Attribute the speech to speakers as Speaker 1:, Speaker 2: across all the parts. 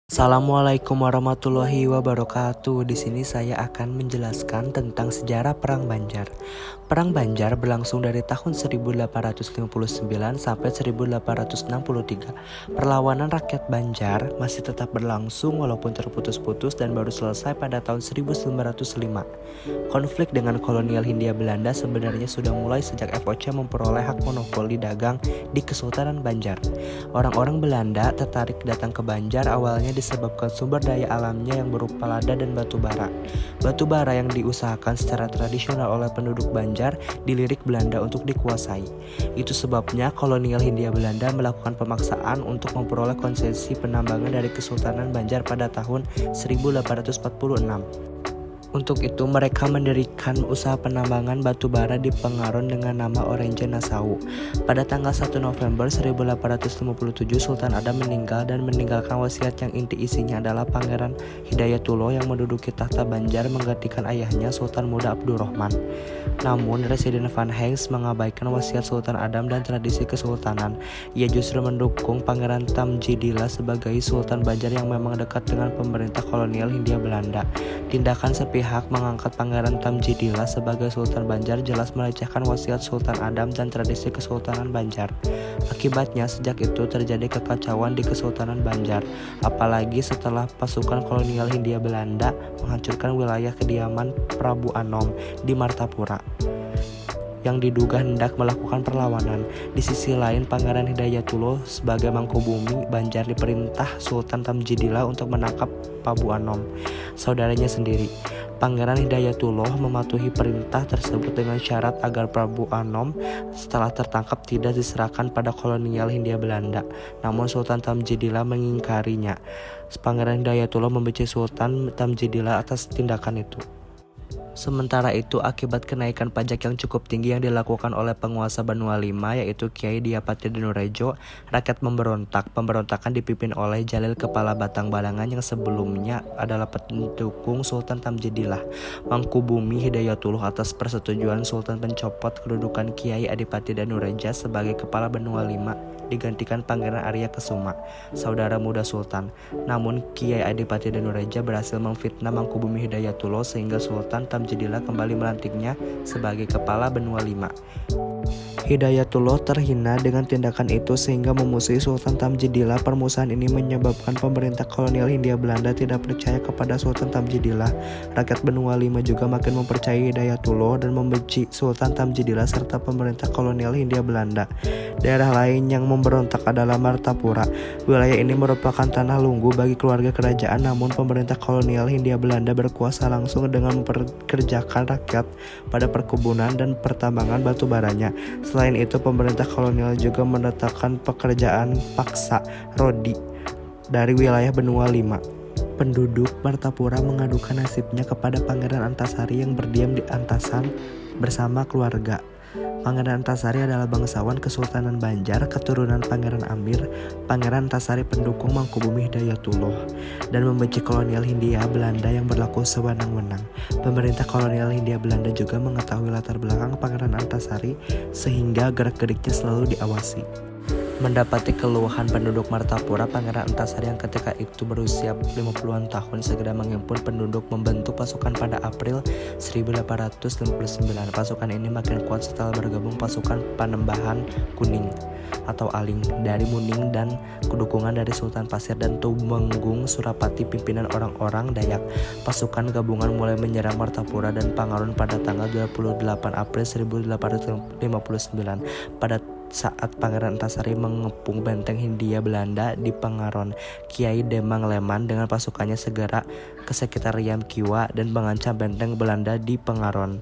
Speaker 1: Assalamualaikum warahmatullahi wabarakatuh. Di sini saya akan menjelaskan tentang sejarah Perang Banjar. Perang Banjar berlangsung dari tahun 1859 sampai 1863. Perlawanan rakyat Banjar masih tetap berlangsung walaupun terputus-putus dan baru selesai pada tahun 1905. Konflik dengan kolonial Hindia Belanda sebenarnya sudah mulai sejak FOC memperoleh hak monopoli dagang di Kesultanan Banjar. Orang-orang Belanda tertarik datang ke Banjar awalnya disebabkan sumber daya alamnya yang berupa lada dan batu bara. Batu bara yang diusahakan secara tradisional oleh penduduk Banjar dilirik Belanda untuk dikuasai. Itu sebabnya kolonial Hindia Belanda melakukan pemaksaan untuk memperoleh konsesi penambangan dari Kesultanan Banjar pada tahun 1846. Untuk itu mereka mendirikan usaha penambangan batu bara di Pengaron dengan nama Orange Nassau. Pada tanggal 1 November 1857 Sultan Adam meninggal dan meninggalkan wasiat yang inti isinya adalah Pangeran Hidayatullah yang menduduki tahta Banjar menggantikan ayahnya Sultan Muda Abdurrahman. Namun Residen Van Hengst mengabaikan wasiat Sultan Adam dan tradisi kesultanan. Ia justru mendukung Pangeran Tamjidillah sebagai Sultan Banjar yang memang dekat dengan pemerintah kolonial Hindia Belanda. Tindakan sepihak mengangkat Pangeran Tamjidillah sebagai Sultan Banjar jelas melecehkan wasiat Sultan Adam dan tradisi Kesultanan Banjar. Akibatnya sejak itu terjadi kekacauan di Kesultanan Banjar, apalagi setelah pasukan kolonial Hindia Belanda menghancurkan wilayah kediaman Prabu Anom di Martapura yang diduga hendak melakukan perlawanan. Di sisi lain, Pangeran Hidayatullah sebagai Mangkubumi Banjar diperintah Sultan Tamjidillah untuk menangkap Prabu Anom, saudaranya sendiri. Pangeran Hidayatullah mematuhi perintah tersebut dengan syarat agar Prabu Anom setelah tertangkap tidak diserahkan pada kolonial Hindia Belanda. Namun Sultan Tamjidillah mengingkarinya. Pangeran Hidayatullah membenci Sultan Tamjidillah atas tindakan itu. Sementara itu, akibat kenaikan pajak yang cukup tinggi yang dilakukan oleh penguasa Banua V yaitu Kiai Diapati Danurejo, rakyat memberontak. Pemberontakan dipimpin oleh Jalil Kepala Batang Balangan yang sebelumnya adalah pendukung Sultan Tamjidillah. Mangkubumi Hidayatullah atas persetujuan Sultan mencopot kedudukan Kiai Adipati Danureja sebagai Kepala Banua V digantikan Pangeran Arya Kesuma, saudara muda Sultan. Namun Kiai Adipati Danureja berhasil memfitnah Mangkubumi Hidayatullah sehingga Sultan Tamjidillah kembali melantiknya sebagai Kepala Banua V. Hidayatullah terhina dengan tindakan itu sehingga memusuhi Sultan Tamjidillah. Permusuhan ini menyebabkan pemerintah kolonial Hindia Belanda tidak percaya kepada Sultan Tamjidillah. Rakyat Banua V juga makin mempercayai Hidayatullah dan membenci Sultan Tamjidillah serta pemerintah kolonial Hindia Belanda. Daerah lain yang memberontak adalah Martapura. Wilayah ini merupakan tanah lunggu bagi keluarga kerajaan, namun pemerintah kolonial Hindia Belanda berkuasa langsung dengan memperkerjakan rakyat pada perkebunan dan pertambangan batu baranya. Selain itu, pemerintah kolonial juga menetapkan pekerjaan paksa rodi dari wilayah Banua V. Penduduk Martapura mengadukan nasibnya kepada Pangeran Antasari yang berdiam di Antasan bersama keluarga. Pangeran Antasari adalah bangsawan Kesultanan Banjar, keturunan Pangeran Amir. Pangeran Antasari pendukung Mangkubumi Hidayatullah dan membenci kolonial Hindia Belanda yang berlaku sewenang-wenang. Pemerintah kolonial Hindia Belanda juga mengetahui latar belakang Pangeran Antasari sehingga gerak-geriknya selalu diawasi. Mendapati keluhan penduduk Martapura, Pangeran Antasari yang ketika itu berusia 50-an tahun segera menghimpun penduduk membentuk pasukan pada April 1859. Pasukan ini makin kuat setelah bergabung pasukan Panembahan Kuning atau Aling dari Muning dan dukungan dari Sultan Pasir dan Tumenggung Surapati pimpinan orang-orang Dayak. Pasukan gabungan mulai menyerang Martapura dan Pengaron pada tanggal 28 April 1859. Pada saat Pangeran Antasari mengepung benteng Hindia Belanda di Pengaron, Kiai Demang Leman dengan pasukannya segera ke sekitar Yamkiwa dan mengancam benteng Belanda di Pengaron.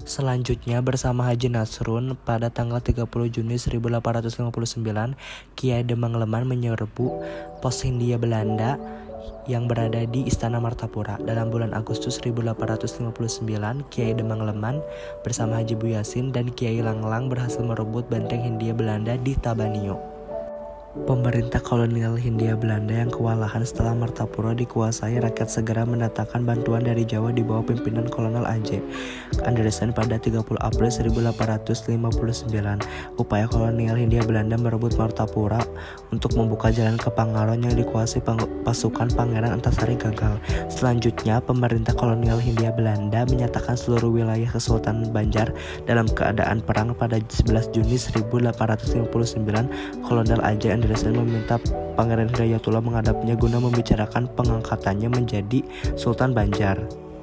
Speaker 1: Selanjutnya bersama Haji Nasrun pada tanggal 30 Juni 1859, Kiai Demang Leman menyerbu pos Hindia Belanda yang berada di Istana Martapura. Dalam bulan Agustus 1859, Kiai Demang Leman bersama Haji Buyasin dan Kiai Langlang berhasil merebut benteng Hindia Belanda di Tabanio. Pemerintah kolonial Hindia Belanda yang kewalahan setelah Martapura dikuasai rakyat segera mendatangkan bantuan dari Jawa di bawah pimpinan Kolonel A.J. Anderson pada 30 April 1859. Upaya kolonial Hindia Belanda merebut Martapura untuk membuka jalan ke Pangaron yang dikuasai pasukan Pangeran Antasari gagal. Selanjutnya, pemerintah kolonial Hindia Belanda menyatakan seluruh wilayah Kesultanan Banjar dalam keadaan perang pada 11 Juni 1859. Kolonel A.J. Anderson meminta Pangeran Hidayatullah menghadapnya guna membicarakan pengangkatannya menjadi Sultan Banjar.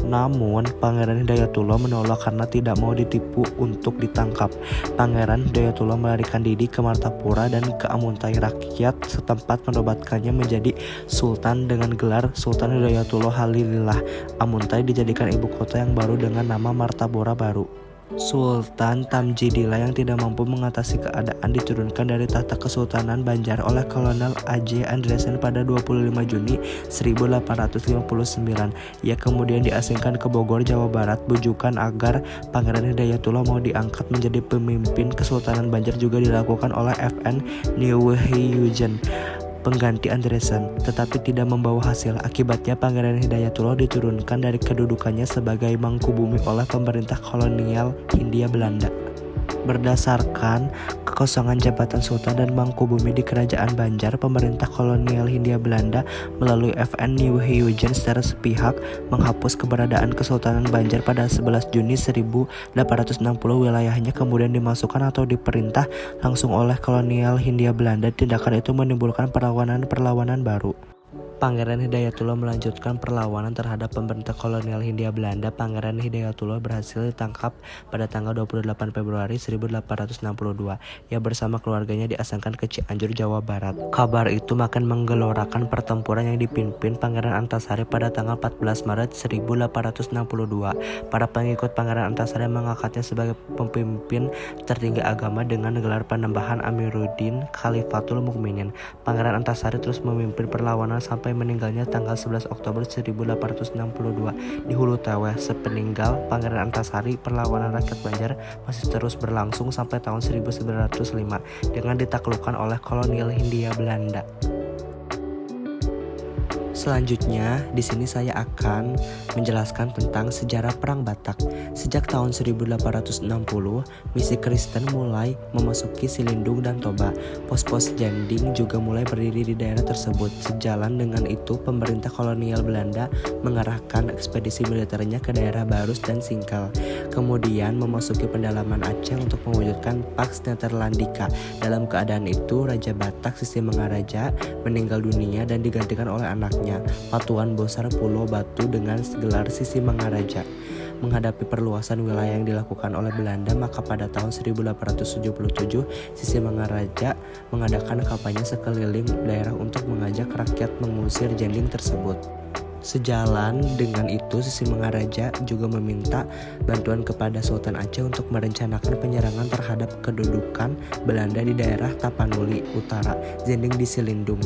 Speaker 1: Namun, Pangeran Hidayatullah menolak karena tidak mau ditipu untuk ditangkap. Pangeran Hidayatullah melarikan diri ke Martapura dan keamuntai rakyat setempat menobatkannya menjadi Sultan dengan gelar Sultan Hidayatullah Halilillah. Amuntai dijadikan ibu kota yang baru dengan nama Martapura baru. Sultan Tamjidillah yang tidak mampu mengatasi keadaan diturunkan dari tahta Kesultanan Banjar oleh Kolonel A.J. Anderson pada 25 Juni 1859. Ia kemudian diasingkan ke Bogor, Jawa Barat. Bujukan agar Pangeran Hidayatullah mau diangkat menjadi pemimpin Kesultanan Banjar juga dilakukan oleh F.N. Nieuwenhuizen, pengganti Anderson, tetapi tidak membawa hasil. Akibatnya Pangeran Hidayatullah diturunkan dari kedudukannya sebagai mangkubumi oleh pemerintah kolonial Hindia Belanda. Berdasarkan kekosongan jabatan Sultan dan Mangkubumi di Kerajaan Banjar, pemerintah kolonial Hindia Belanda melalui F.N. Nieuwenhuizen secara sepihak menghapus keberadaan Kesultanan Banjar pada 11 Juni 1860. Wilayahnya kemudian dimasukkan atau diperintah langsung oleh kolonial Hindia Belanda. Tindakan itu menimbulkan perlawanan baru. Pangeran Hidayatullah melanjutkan perlawanan terhadap pemerintah kolonial Hindia Belanda. Pangeran Hidayatullah berhasil ditangkap pada tanggal 28 Februari 1862. Ia bersama keluarganya diasingkan ke Cianjur, Jawa Barat. Kabar itu makin menggelorakan pertempuran yang dipimpin Pangeran Antasari pada tanggal 14 Maret 1862. Para pengikut Pangeran Antasari mengangkatnya sebagai pemimpin tertinggi agama dengan gelar penambahan Amiruddin Khalifatul Mukminin. Pangeran Antasari terus memimpin perlawanan sampai meninggalnya tanggal 11 Oktober 1862 di Hulu Teweh. Sepeninggal Pangeran Antasari, perlawanan rakyat Banjar masih terus berlangsung sampai tahun 1905 dengan ditaklukkan oleh kolonial Hindia Belanda. Selanjutnya, di sini saya akan menjelaskan tentang sejarah Perang Batak. Sejak tahun 1860, misi Kristen mulai memasuki Silindung dan Toba. Pos-pos janding juga mulai berdiri di daerah tersebut. Sejalan dengan itu, pemerintah kolonial Belanda mengarahkan ekspedisi militernya ke daerah Barus dan Singkal. Kemudian memasuki pendalaman Aceh untuk mewujudkan Pax Netherlandica. Dalam keadaan itu, Raja Batak Sisimangaraja meninggal dunia dan digantikan oleh anaknya, Patuan Bosar Pulau Batu dengan gelar Sisimangaraja. Menghadapi perluasan wilayah yang dilakukan oleh Belanda, maka pada tahun 1877 Sisimangaraja mengadakan kampanye sekeliling daerah untuk mengajak rakyat mengusir janding tersebut. Sejalan dengan itu, Sisimangaraja juga meminta bantuan kepada Sultan Aceh untuk merencanakan penyerangan terhadap kedudukan Belanda di daerah Tapanuli Utara, Zending di Silindung.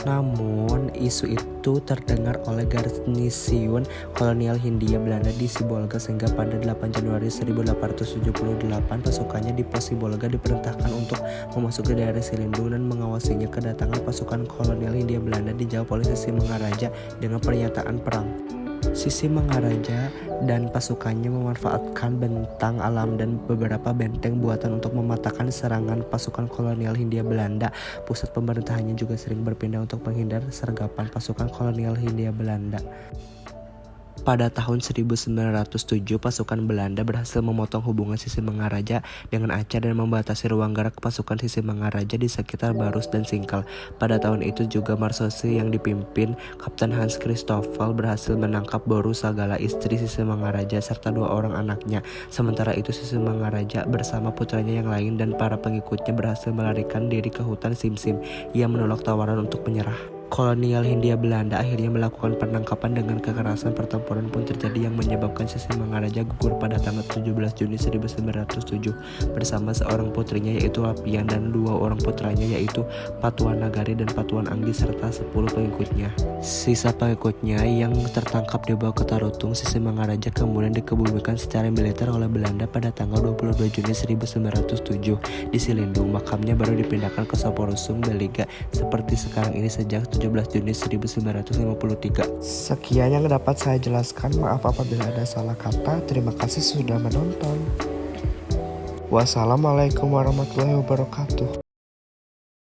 Speaker 1: Namun, isu itu terdengar oleh garnisun kolonial Hindia Belanda di Sibolga sehingga pada 8 Januari 1878 pasukannya di pos Sibolga diperintahkan untuk memasuki daerah Silindung dan mengawasinya. Kedatangan pasukan kolonial Hindia Belanda dijawab oleh Sisimangaraja dengan pernyataan perang. Sisimangaraja dan pasukannya memanfaatkan bentang alam dan beberapa benteng buatan untuk mematahkan serangan pasukan kolonial Hindia Belanda. Pusat pemerintahannya juga sering berpindah untuk menghindar sergapan pasukan kolonial Hindia Belanda. Pada tahun 1907, pasukan Belanda berhasil memotong hubungan Sisimangaraja dengan Aceh dan membatasi ruang gerak pasukan Sisimangaraja di sekitar Barus dan Singkal. Pada tahun itu juga Marsose yang dipimpin Kapten Hans Christoffel berhasil menangkap Boru Sagala, istri Sisimangaraja, serta 2 orang anaknya. Sementara itu Sisimangaraja bersama putranya yang lain dan para pengikutnya berhasil melarikan diri ke hutan Simsim. Ia menolak tawaran untuk menyerah. kolonial Hindia Belanda akhirnya melakukan penangkapan dengan kekerasan. Pertempuran pun terjadi yang menyebabkan Sisingamaraja gugur pada tanggal 17 Juni 1907 bersama seorang putrinya yaitu Lapian dan 2 orang putranya yaitu Patuan Nagari dan Patuan Anggi serta 10 pengikutnya. Sisa pengikutnya yang tertangkap dibawa ke Tarutung. Sisingamaraja kemudian dikebumikan secara militer oleh Belanda pada tanggal 22 Juni 1907 di Silindung. Makamnya baru dipindahkan ke Saporosung, Beliga seperti sekarang ini sejak 17 Juni 1953. Sekian yang dapat saya jelaskan. Maaf apabila ada salah kata. Terima kasih sudah menonton. Wassalamualaikum warahmatullahi wabarakatuh.